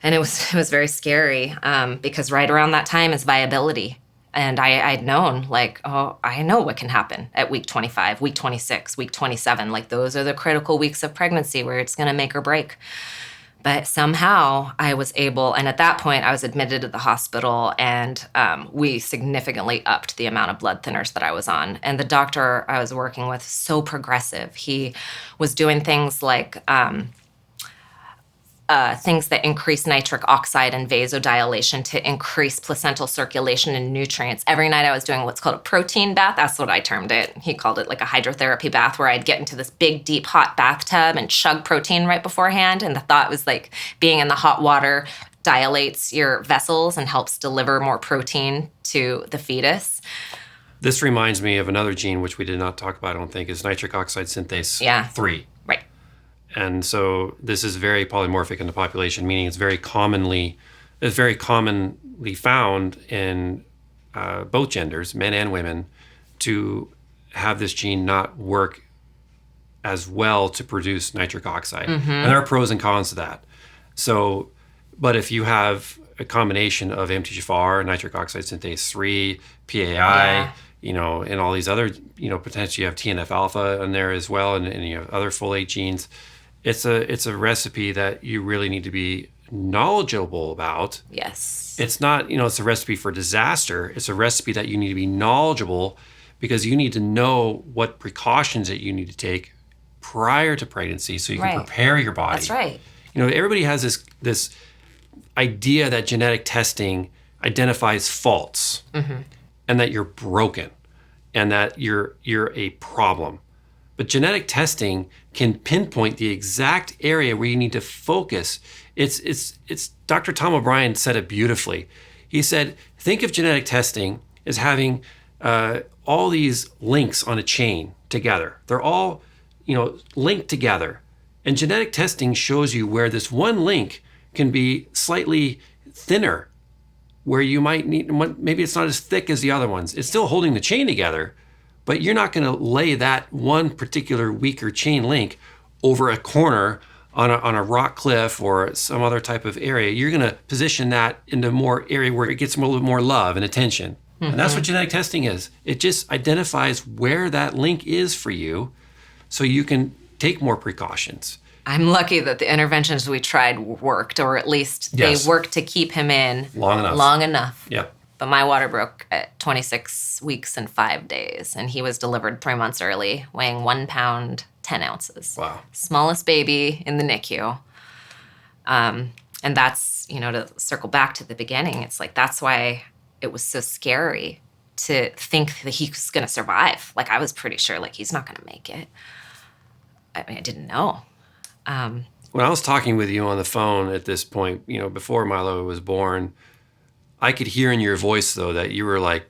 And it was very scary because right around that time is viability. And I'd known, I know what can happen at week 25, week 26, week 27. Those are the critical weeks of pregnancy where it's going to make or break. But somehow I was able, and at that point I was admitted to the hospital, and we significantly upped the amount of blood thinners that I was on. And the doctor I was working with, so progressive. He was doing things like things that increase nitric oxide and vasodilation to increase placental circulation and nutrients. Every night I was doing what's called a protein bath. That's what I termed it. He called it a hydrotherapy bath, where I'd get into this big, deep, hot bathtub and chug protein right beforehand. And the thought was being in the hot water dilates your vessels and helps deliver more protein to the fetus. This reminds me of another gene, which we did not talk about, I don't think, is nitric oxide synthase 3. Right. And so this is very polymorphic in the population, meaning it's very commonly found in both genders, men and women, to have this gene not work as well to produce nitric oxide. And there are pros and cons to that. So, but if you have a combination of MTGFR, nitric oxide synthase 3, PAI, and all these other, potentially you have TNF alpha in there as well, and you have other folate genes. It's a recipe that you really need to be knowledgeable about. Yes. It's not, it's a recipe for disaster. It's a recipe that you need to be knowledgeable, because you need to know what precautions that you need to take prior to pregnancy so you can prepare your body. That's right. Everybody has this idea that genetic testing identifies faults and that you're broken and that you're a problem. But genetic testing can pinpoint the exact area where you need to focus. It's Dr. Tom O'Brien said it beautifully. He said, think of genetic testing as having all these links on a chain together. They're all, linked together. And genetic testing shows you where this one link can be slightly thinner, where you might need, maybe it's not as thick as the other ones. It's still holding the chain together, but you're not going to lay that one particular weaker chain link over a corner on a rock cliff or some other type of area. You're going to position that into more area where it gets a little more love and attention. And that's what genetic testing is. It just identifies where that link is for you so you can take more precautions. I'm lucky that the interventions we tried worked, or at least they worked to keep him in long enough. Yep. But my water broke at 26 weeks and 5 days, and he was delivered 3 months early, weighing 1 pound, 10 ounces. Wow. Smallest baby in the NICU. And that's, to circle back to the beginning, it's like that's why it was so scary to think that he was going to survive. Like, I was pretty sure, he's not going to make it. I mean, I didn't know. When I was talking with you on the phone at this point, before Milo was born, I could hear in your voice, though, that you were like,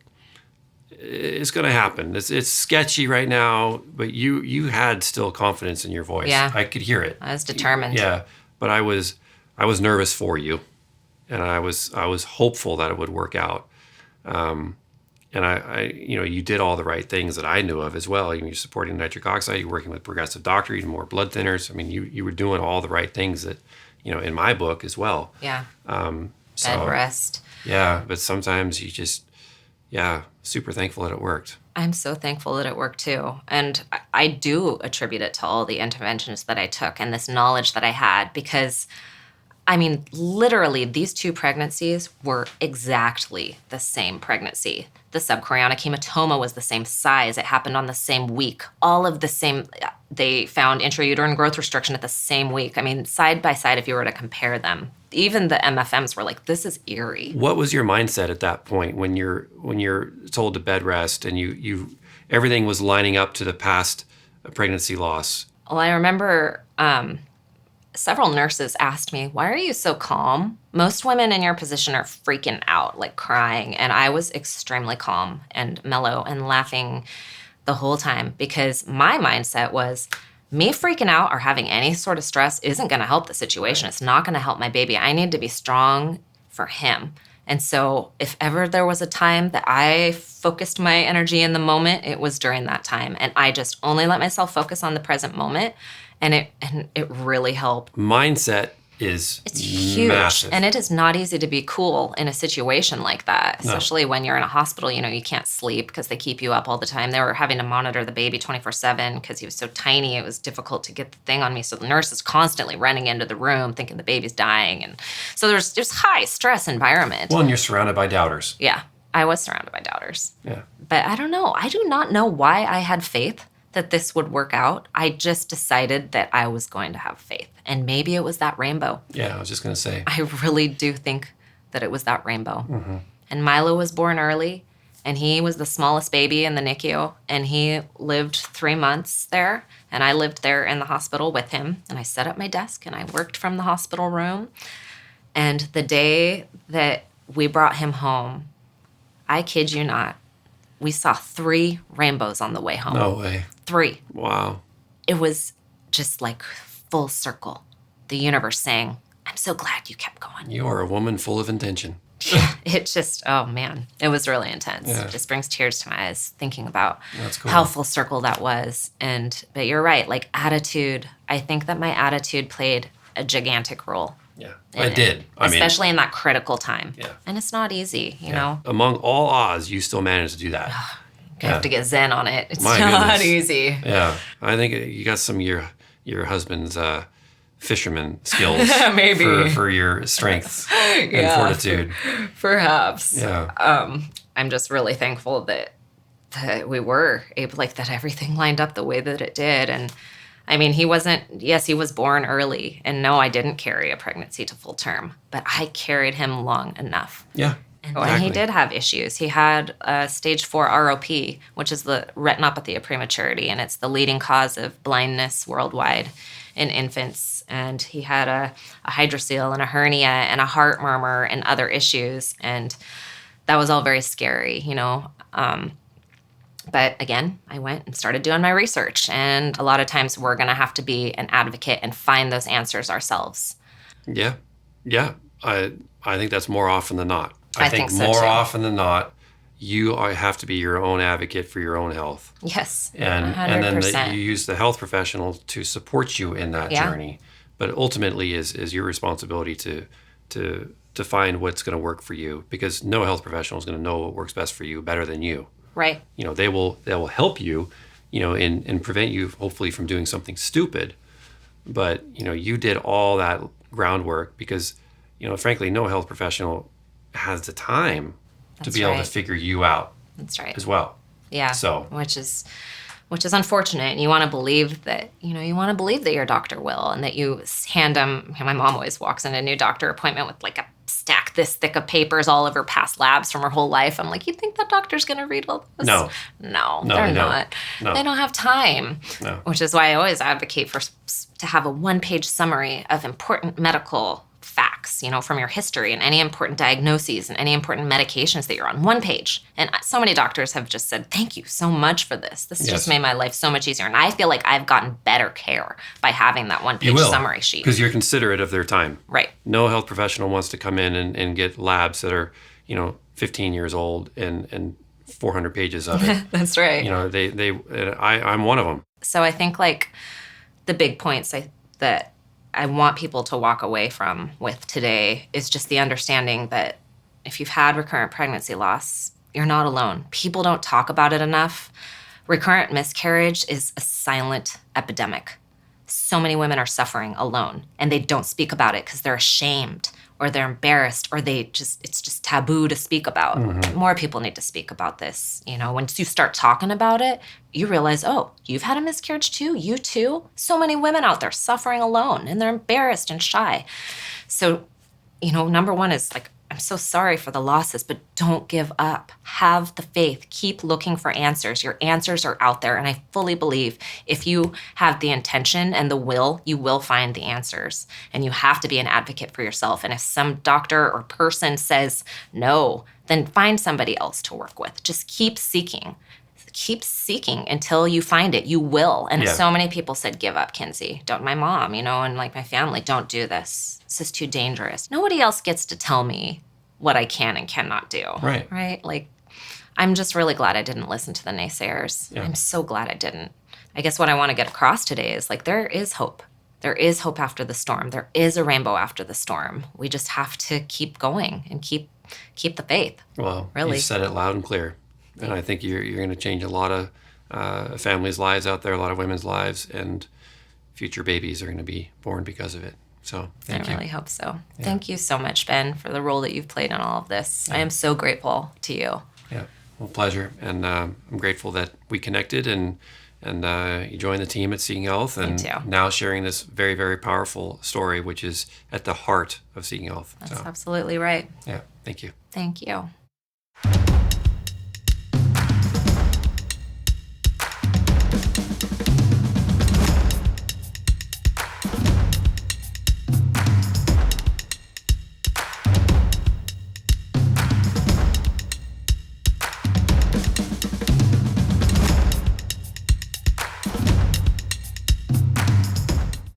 it's going to happen. It's sketchy right now, but you had still confidence in your voice. Yeah. I could hear it. I was determined. Yeah, but I was nervous for you, and I was hopeful that it would work out. And I you did all the right things that I knew of as well. You're supporting nitric oxide, you're working with progressive doctor, eating more blood thinners. I mean, you were doing all the right things that, in my book as well. Yeah. So, bed rest. Yeah, but sometimes you just, super thankful that it worked. I'm so thankful that it worked too. And I do attribute it to all the interventions that I took and this knowledge that I had, because literally these 2 pregnancies were exactly the same pregnancy. The subchorionic hematoma was the same size. It happened on the same week. All of the same, they found intrauterine growth restriction at the same week. Side by side, if you were to compare them, even the MFMs were like, this is eerie. What was your mindset at that point when you're told to bed rest and you everything was lining up to the past pregnancy loss? Well, I remember several nurses asked me, why are you so calm? Most women in your position are freaking out, crying. And I was extremely calm and mellow and laughing the whole time, because my mindset was, me freaking out or having any sort of stress isn't going to help the situation. It's not going to help my baby. I need to be strong for him. And so if ever there was a time that I focused my energy in the moment, it was during that time. And I just only let myself focus on the present moment. And it really helped. Mindset is huge. Massive. And it is not easy to be cool in a situation like that, especially when you're in a hospital. You can't sleep because they keep you up all the time. They were having to monitor the baby 24/7 because he was so tiny. It was difficult to get the thing on me. So the nurse is constantly running into the room thinking the baby's dying. And so there's high stress environment. Well, and you're surrounded by doubters. Yeah, I was surrounded by doubters. Yeah. But I don't know. I do not know why I had faith that this would work out. I just decided that I was going to have faith. And maybe it was that rainbow. Yeah, I was just going to say. I really do think that it was that rainbow. Mm-hmm. And Milo was born early, and he was the smallest baby in the NICU, and he lived 3 months there, and I lived there in the hospital with him. And I set up my desk, and I worked from the hospital room. And the day that we brought him home, I kid you not, we saw 3 rainbows on the way home. No way. 3. Wow. It was just full circle. The universe saying, I'm so glad you kept going. You are a woman full of intention. Yeah, it just, oh man, it was really intense. Yeah. It just brings tears to my eyes thinking about That's cool. how full circle that was. But you're right, attitude. I think that my attitude played a gigantic role. Yeah, it did. Especially in that critical time. Yeah. And it's not easy, you know? Among all odds, you still managed to do that. You have to get zen on it. It's My not goodness. easy. Yeah, I think you got some of your husband's fisherman skills Maybe. for your strength and fortitude. Perhaps. Yeah. I'm just really thankful that we were able, that everything lined up the way that it did. And I mean, he was born early. And no, I didn't carry a pregnancy to full term, but I carried him long enough. Yeah. And he did have issues. He had stage 4 ROP, which is the retinopathy of prematurity, and it's the leading cause of blindness worldwide in infants. And he had a hydrocele and a hernia and a heart murmur and other issues. And that was all very scary, you know. But again, I went and started doing my research. And a lot of times we're going to have to be an advocate and find those answers ourselves. Yeah. Yeah. I think that's more often than not. I think so more too. often than not, you have to be your own advocate for your own health. Yes, And 100%. then you use the health professional to support you in that journey. But ultimately is your responsibility to find what's going to work for you, because no health professional is going to know what works best for you better than you. Right. You know, they will help you, you know, and prevent you hopefully from doing something stupid. But, you know, you did all that groundwork because, you know, frankly, no health professional has the time to be able to figure you out. That's right. As well. Yeah. So, which is unfortunate. And you want to believe that, you know, your doctor will, and that you hand them. My mom always walks in a new doctor appointment with like a stack this thick of papers, all of her past labs from her whole life. I'm like, you think that doctor's going to read all this? No, they're not. No. They don't have time. No. Which is why I always advocate to have a 1-page summary of important medical facts, you know, from your history and any important diagnoses and any important medications that you're on. 1 page. And so many doctors have just said, thank you so much for this. This just made my life so much easier. And I feel like I've gotten better care by having that 1-page summary sheet. Because you're considerate of their time. Right. No health professional wants to come in and get labs that are, you know, 15 years old and 400 pages of it. That's right. You know, I'm one of them. So I think like the big points that I want people to walk away with today is just the understanding that if you've had recurrent pregnancy loss, you're not alone. People don't talk about it enough. Recurrent miscarriage is a silent epidemic. So many women are suffering alone, and they don't speak about it because they're ashamed or they're embarrassed, or it's just taboo to speak about. Mm-hmm. More people need to speak about this. You know, once you start talking about it, you realize, oh, you've had a miscarriage too? You too? So many women out there suffering alone, and they're embarrassed and shy. So, you know, number one is like, I'm so sorry for the losses, but don't give up. Have the faith. Keep looking for answers. Your answers are out there. And I fully believe if you have the intention and the will, you will find the answers. And you have to be an advocate for yourself. And if some doctor or person says no, then find somebody else to work with. Just keep seeking. Keep seeking until you find it. You will. And so many people said, give up, Kinsey. Don't. My mom, you know, and like my family, don't do this. This is too dangerous. Nobody else gets to tell me what I can and cannot do. Right. Right? Like, I'm just really glad I didn't listen to the naysayers. Yeah. I'm so glad I didn't. I guess what I want to get across today is like, there is hope. There is hope after the storm. There is a rainbow after the storm. We just have to keep going and keep the faith. Well, really. You said it loud and clear. And I think you're going to change a lot of families' lives out there, a lot of women's lives, and future babies are going to be born because of it. So thank you. I really hope so. Yeah. Thank you so much, Ben, for the role that you've played in all of this. Yeah. I am so grateful to you. Yeah, well, pleasure. And I'm grateful that we connected and you joined the team at Seeking Health. And now sharing this very, very powerful story, which is at the heart of Seeking Health. That's absolutely right. Yeah, thank you. Thank you.